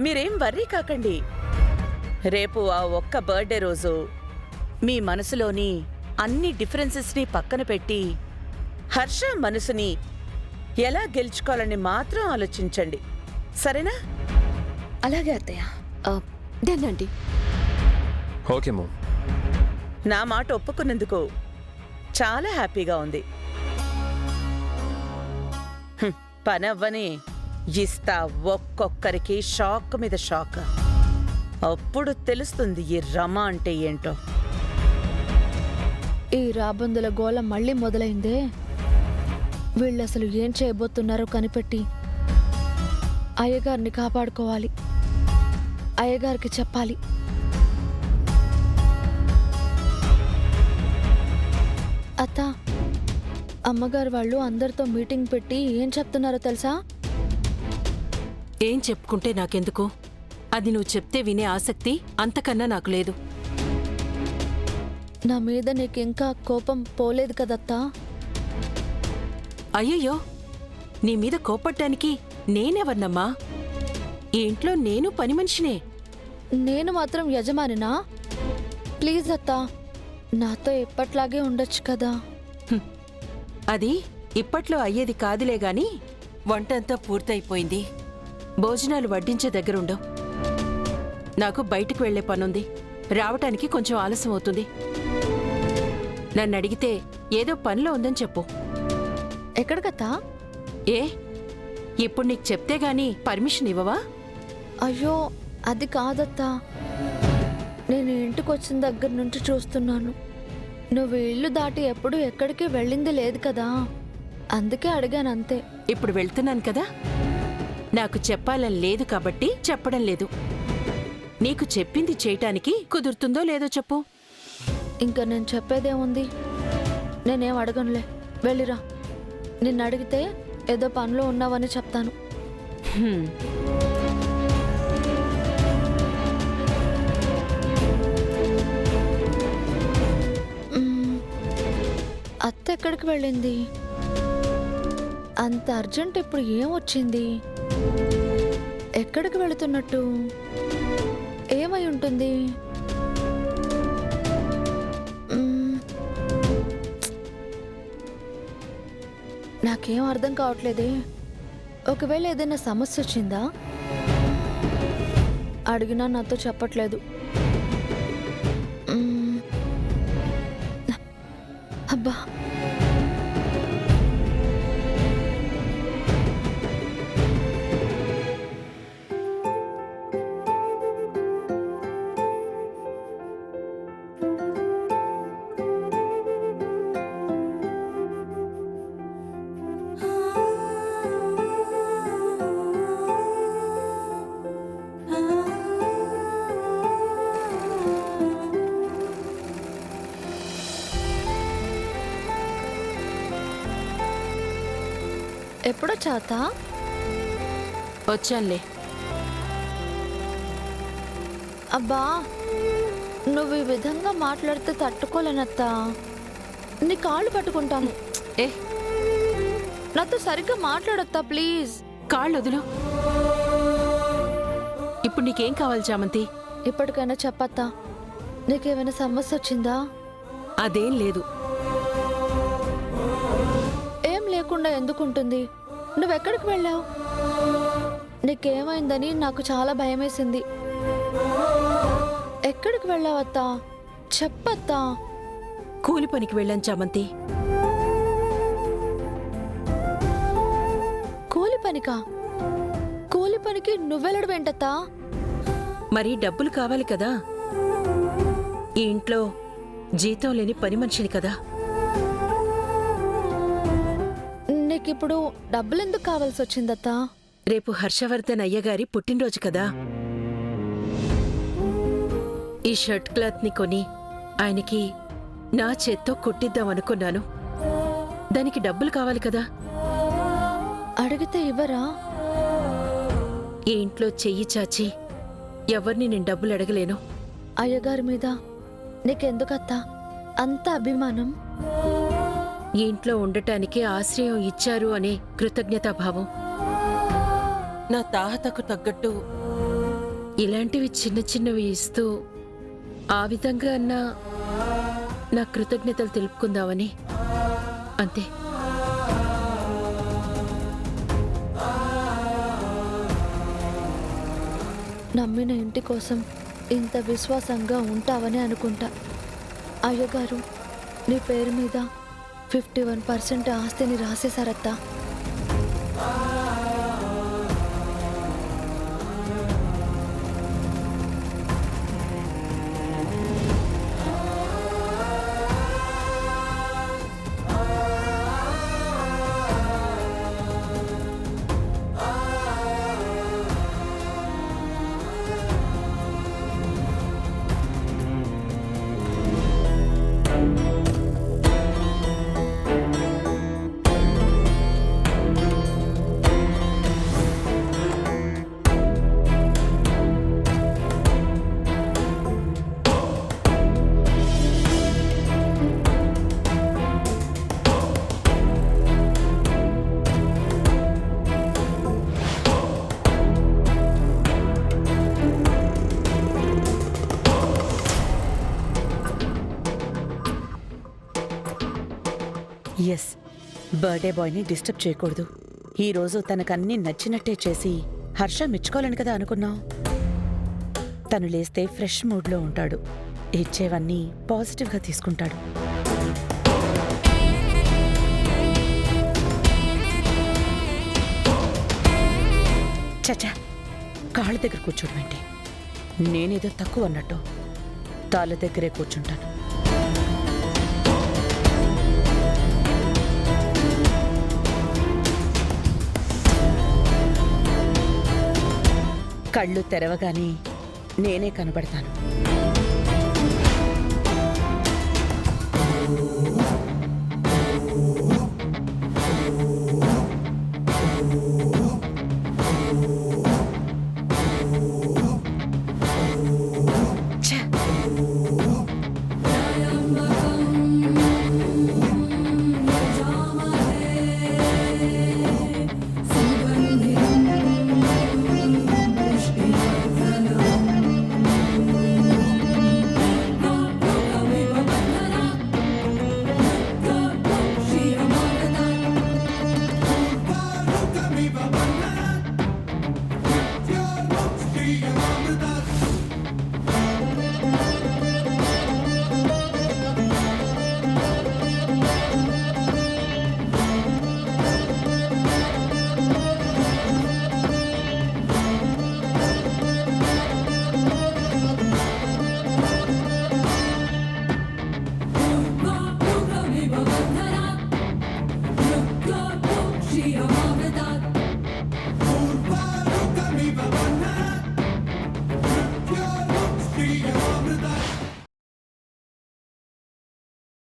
మీరేం వర్రీ కాకండి. రేపు ఆ ఒక్క బర్త్డే రోజు మీ మనసులోని అన్ని డిఫరెన్సెస్ని పక్కన పెట్టి హర్ష మనసుని ఎలా గెలుచుకోవాలని మాత్రం ఆలోచించండి, సరేనా? అలాగే అత్తయ్య. డన్. Okay ma'am. నా మాట ఒప్పుకున్నందుకు చాలా హ్యాపీగా ఉంది. పనవ్వని ఇస్తా ఒక్కొక్కరికి షాక్ మీద షాక్. అప్పుడు తెలుస్తుంది ఈ రమ అంటే ఏంటో. ఈ రాబందుల గోల మళ్ళీ మొదలైందే. వీళ్ళు అసలు ఏం చేయబోతున్నారో కనిపెట్టి అయ్యగారిని కాపాడుకోవాలి. అయ్యగారికి చెప్పాలి. అత్త, అమ్మగారు వాళ్ళు అందరితో మీటింగ్ పెట్టి ఏం చెప్తున్నారో తెలుసా? ఏం చెప్పుకుంటే నాకెందుకు? అది నువ్వు చెప్తే వినే ఆసక్తి అంతకన్నా నాకు లేదు. నా మీద నీకింకా కోపం పోలేదు కదత్తా? అయ్యయ్యో, నీ మీద కోపడ్డానికి నేనెవర్నమ్మా? ఈ ఇంట్లో నేను పని మనిషినే. నేను మాత్రం యజమానినా? ప్లీజ్ అత్తా, నాతో ఎప్పట్లాగే ఉండొచ్చు కదా. అది ఇప్పట్లో అయ్యేది కాదులే గాని వంటంతా పూర్తయిపోయింది. భోజనాలు వడ్డించే దగ్గరుండవు. నాకు బయటికి వెళ్లే పనుంది. రావటానికి కొంచెం ఆలస్యం అవుతుంది. నన్ను అడిగితే ఏదో పనిలో ఉందని చెప్పు. ఎక్కడికత్తా? ఏ, ఇప్పుడు నీకు చెప్తే గాని పర్మిషన్ ఇవ్వవా? అయ్యో, అది కాదత్తా. నేను ఇంటికొచ్చిన దగ్గర నుంచి చూస్తున్నాను, నువ్వు ఇల్లు దాటి ఎప్పుడు ఎక్కడికి వెళ్ళింది లేదు కదా, అందుకే అడిగాను అంతే. ఇప్పుడు వెళ్తున్నాను కదా, నాకు చెప్పాలని లేదు కాబట్టి చెప్పడం లేదు. నీకు చెప్పింది చేయటానికి కుదురుతుందో లేదో చెప్పు. ఇంకా నేను చెప్పేదేముంది? నేనేం అడగనులే, వెళ్ళిరా. నిన్ను అడిగితే ఏదో పనిలో ఉన్నావని చెప్తాను. అత్త ఎక్కడికి వెళ్ళింది? అంత అర్జెంట్ ఇప్పుడు ఏం వచ్చింది? ఎక్కడికి వెళుతున్నట్టు? ఏమై ఉంటుంది? నాకేం అర్థం కావట్లేదే. ఒకవేళ ఏదైనా సమస్య వచ్చిందా? అడిగినా నాతో చెప్పట్లేదు. అబ్బా, ఎప్పుడో చాతా? వచ్చానులే. అబ్బా, నువ్వు ఈ విధంగా మాట్లాడితే తట్టుకోలేనత్తా. నీ కాళ్ళు పట్టుకుంటాను. ఏ, నాతో సరిగ్గా మాట్లాడొత్తా ప్లీజ్. కాళ్ళు వదులు. ఇప్పుడు నీకేం కావాలి చామంతి? ఇప్పటికైనా చెప్పత్తా, నీకేమైనా సమస్య వచ్చిందా? అదేం లేదు. ఏం లేకుండా ఎందుకుంటుంది? నువ్వెక్కడికి వెళ్ళావు? నీకేమైందని నాకు చాలా భయమేసింది. ఎక్కడికి వెళ్ళావత్తా? చెప్పత్తా. కూలి పనికి వెళ్ళాను చామంతి. కూలి పనికా? కూలి పనికి నువ్వెళ్ళడం ఏంటత్తా? మరి డబ్బులు కావాలి కదా. ఈ ఇంట్లో జీతం లేని పని మనిషిని కదా. నీకిప్పుడు డబ్బులెందుకు కావాల్సి వచ్చిందత్తా? రేపు హర్షవర్ధన్ అయ్యగారి పుట్టినరోజు కదా. ఈ షర్ట్ క్లాత్ ని కొని ఆయనకి నా చేత్తో కుట్టిద్దామనుకున్నాను. దానికి డబ్బులు కావాలి కదా. అడిగితే ఇవ్వరా? ఈ ఇంట్లో చెయ్యి చాచి ఎవరిని నేను డబ్బులు అడగలేను. అయ్యగారి మీద నీకెందుకత్తా అంత అభిమానం? ఈ ఇంట్లో ఉండటానికి ఆశ్రయం ఇచ్చారు అనే కృతజ్ఞతాభావం. నా తాహతకు తగ్గట్టు ఇలాంటివి చిన్న చిన్నవి ఇస్తూ ఆ విధంగా నా కృతజ్ఞతలు తెలుపుకుందామని అంతే. నమ్మిన ఇంటి కోసం ఇంత విశ్వాసంగా ఉంటావని అనుకుంటా. అయ్యగారు నీ పేరు మీద 51% ఆస్తిని రాసేశారత్తా. ఎస్, బర్త్డే బాయ్ని డిస్టర్బ్ చేయకూడదు. ఈరోజు తనకన్నీ నచ్చినట్టే చేసి హర్ష మెచ్చుకోవాలని కదా అనుకున్నావు. తను లేస్తే ఫ్రెష్ మూడ్లో ఉంటాడు. ఇచ్చేవన్నీ పాజిటివ్గా తీసుకుంటాడు. చచ్చా, కాళ్ళ దగ్గర కూర్చోడం ఏంటి? నేనేదో తక్కువ అన్నట్టు తాళ్ళ దగ్గరే కూర్చుంటాను. కళ్ళు తెరవగానే నేనే కనబడతాను.